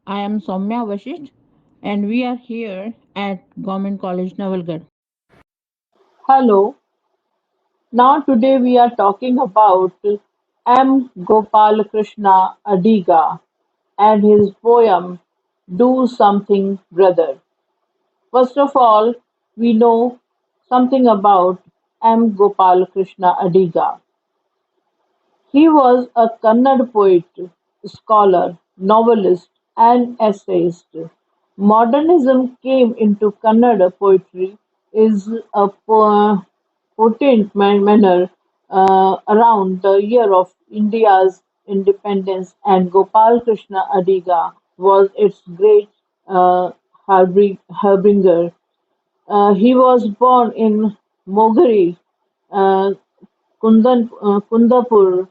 I am Soumya Vashisht and we are here at Government College Navalgarh. Hello. Now today we are talking about M. Gopalakrishna Adiga and his poem Do Something Brother. First of all, we know something about M. Gopalakrishna Adiga. He was a Kannada poet, scholar, novelist, and essayist. Modernism came into Kannada poetry is a potent manner around the year of India's independence, and Gopal Krishna Adiga was its great uh, harbinger. He was born in Mogari, uh, Kundapur,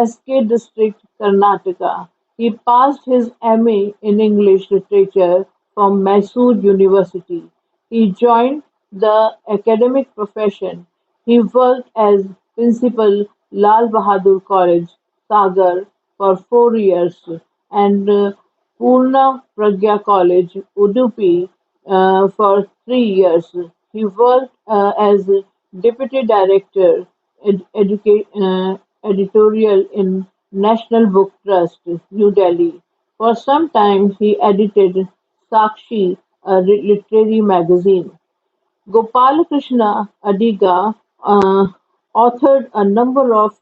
SK district, Karnataka. He passed his MA in English Literature from Mysore University. He joined the academic profession. He worked as principal Lal Bahadur College, Sagar for 4 years and Purna Pragya College, Udupi for 3 years. He worked as deputy director editorial in National Book Trust, New Delhi. For some time, he edited Sakshi, a literary magazine. Gopalakrishna Adiga authored a number of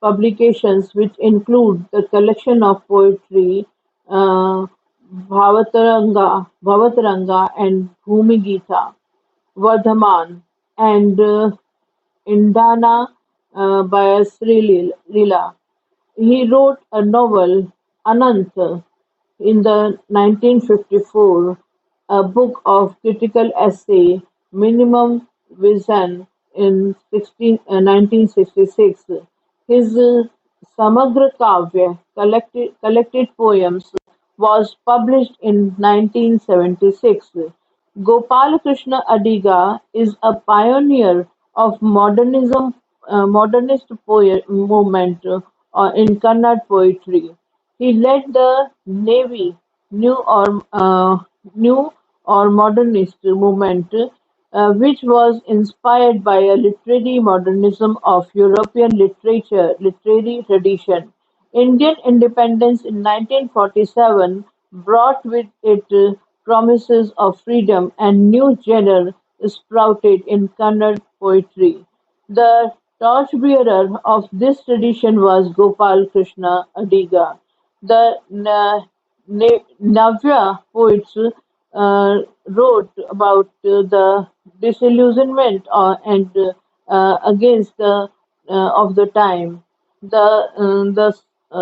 publications which include the collection of poetry uh, Bhavataranga and Bhumi Gita, Vardhaman, and Indana by Sri Leela. He wrote a novel, Anant, in the 1954, a book of critical essay, Minimum Vision, in 1966. His Samagra Kavya, collected poems, was published in 1976. Gopalakrishna Adiga is a pioneer of modernist movement in Kannada poetry. He led the Navy New or Modernist movement, which was inspired by a literary modernism of European literary tradition. Indian independence in 1947 brought with it promises of freedom, and new genre sprouted in Kannada poetry. The torchbearer of this tradition was Gopal Krishna Adiga. The Navya poets wrote about the disillusionment and against the of the time, the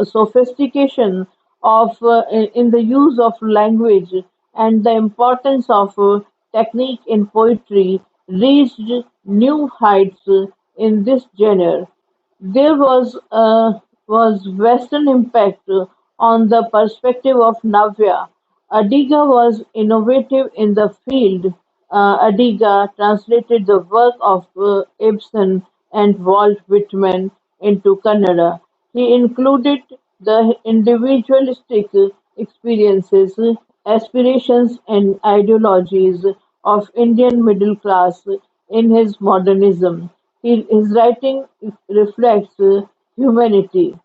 sophistication of in the use of language and the importance of technique in poetry reached new heights in this genre. There was Western impact on the perspective of Navya. Adiga was innovative in the field. Adiga translated the work of Ibsen and Walt Whitman into Kannada. He included the individualistic experiences, aspirations, and ideologies of Indian middle class in his modernism. His writing reflects humanity.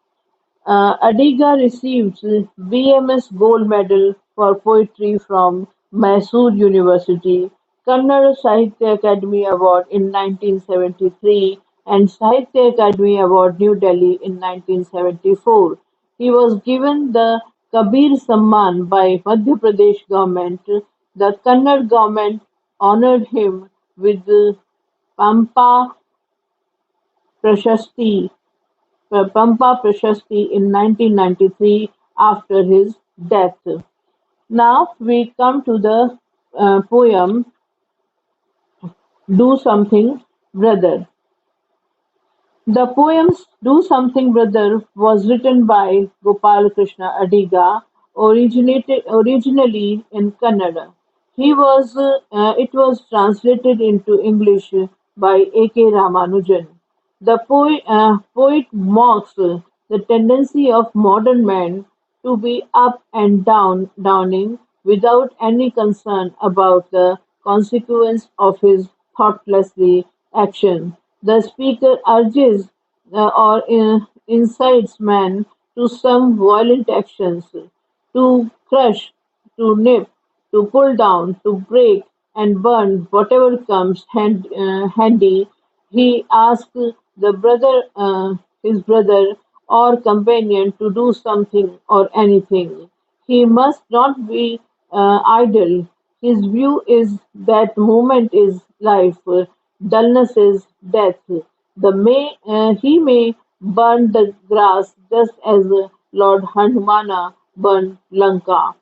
Adiga received BMS Gold Medal for Poetry from Mysore University, Kannada Sahitya Akademi Award in 1973, and Sahitya Akademi Award New Delhi in 1974. He was given the Kabir Samman by Madhya Pradesh government. The Kannada government honored him with the Pampa Prashasti Pampa Prashasti in 1993 after his death. Now we come to the poem Do Something Brother. The poem "Do Something Brother" was written by Gopal Krishna Adiga, originally in Kannada. It was translated into English by A. K. Ramanujan. The poet mocks the tendency of modern man to be up and downing without any concern about the consequence of his thoughtlessly action. The speaker urges or incites man to some violent actions, to crush, to nip, to pull down, to break and burn whatever comes handy. He asks his brother or companion to do something or anything. He must not be idle. His view is that movement is life, dullness is death. He may burn the grass just as Lord Hanumana burned Lanka.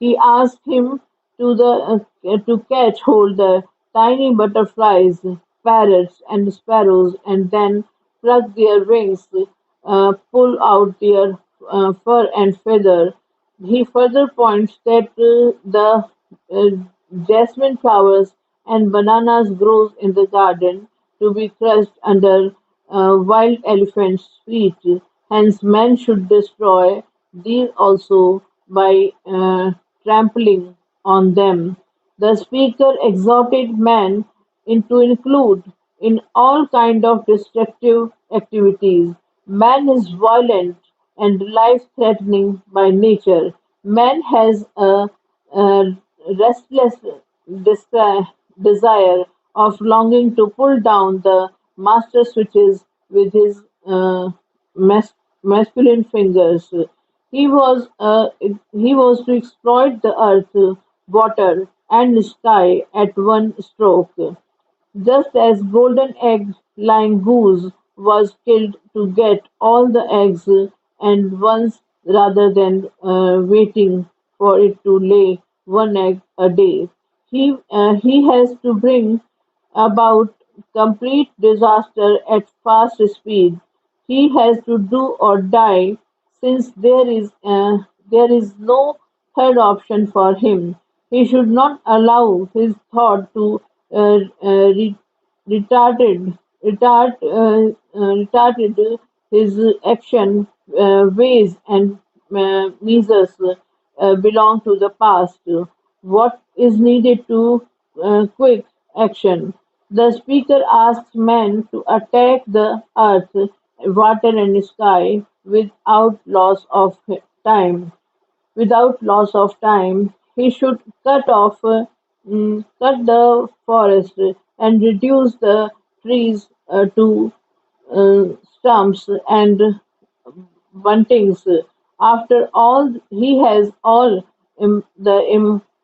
He asked him to catch hold the tiny butterflies, parrots, and sparrows, and then pluck their wings, pull out their fur and feather. He further points that the uh, jasmine flowers and bananas grows in the garden to be crushed under wild elephants' feet. Hence, man should destroy these also by trampling on them. The speaker exhorted man to include in all kind of destructive activities. Man is violent and life-threatening by nature. Man has a restless desire of longing to pull down the master switches with his mas- masculine fingers. He was to exploit the earth, water, and sky at one stroke. Just as Golden Egg-laying goose was killed to get all the eggs and once rather than waiting for it to lay one egg a day, he has to bring about complete disaster at fast speed. He has to do or die, since there is no third option for him. He should not allow his thought to retarded retarded his action ways and measures belong to the past. What is needed to quick action? The speaker asks men to attack the earth, water and sky without loss of time. He should cut the forest and reduce the trees to stumps and buntings. After all, he has all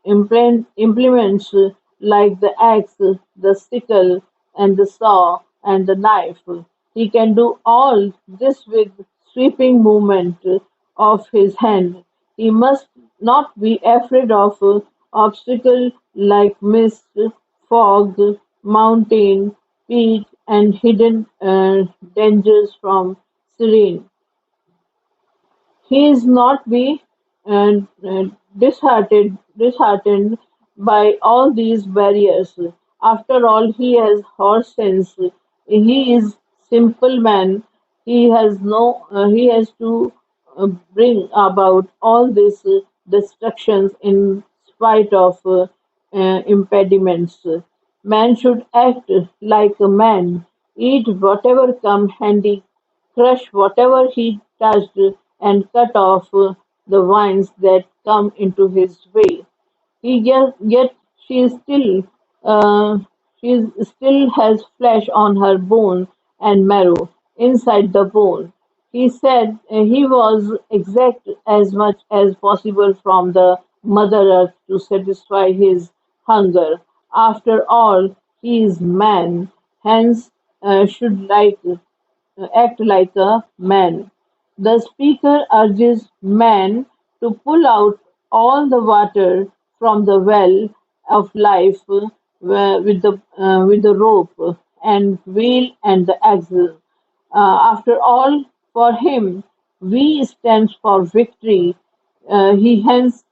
implements like the axe, the sickle, and the saw and the knife. He can do all this with sweeping movement of his hand. He must not be afraid of obstacles like mist, fog, mountain, peak, and hidden dangers from serene. He is not be uh, uh, disheartened by all these barriers. After all, he has horse sense. He is simple man. He has to bring about all these destructions in spite of impediments. Man should act like a man, eat whatever come handy, crush whatever he touched, and cut off the vines that come into his way. Yet uh, she still has flesh on her bone and marrow inside the bone. He said he was exact as much as possible from the Mother Earth to satisfy his hunger. After all, he is man, hence should act like a man. The speaker urges man to pull out all the water from the well of life with the rope and wheel and the axle. After all, for him, V stands for victory. He has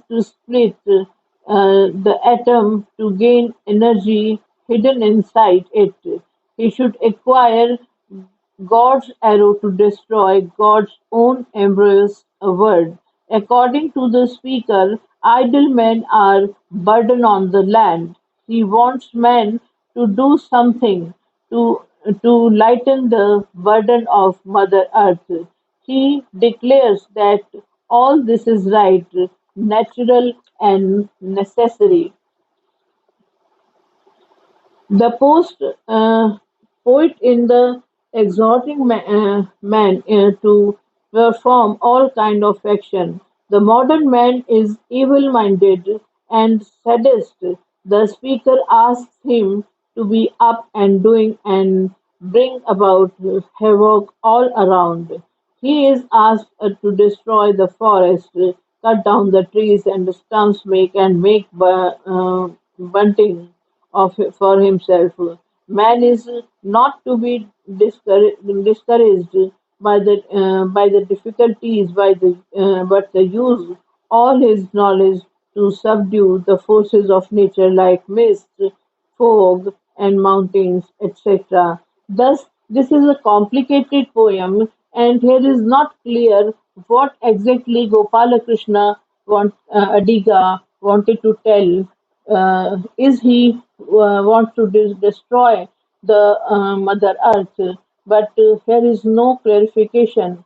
to split the atom to gain energy hidden inside it. He should acquire God's arrow to destroy God's own embryos a word. According to the speaker, idle men are burden on the land. He wants men to do something to, to lighten the burden of Mother Earth. He declares that all this is right, natural, and necessary. The poet in the exhorting man to perform all kind of action. The modern man is evil-minded and sadist. The speaker asks him to be up and doing and bring about havoc all around. He is asked to destroy the forest, cut down the trees and stumps, make bunting of for himself. Man is not to be discouraged by the difficulties, but the use all his knowledge to subdue the forces of nature like mist, fog, and mountains, etc. Thus, this is a complicated poem, and here is not clear what exactly Adiga wanted to tell. Is he want to destroy the Mother Earth? But here is no clarification.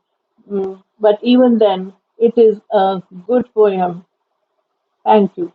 But even then, it is a good poem. Thank you.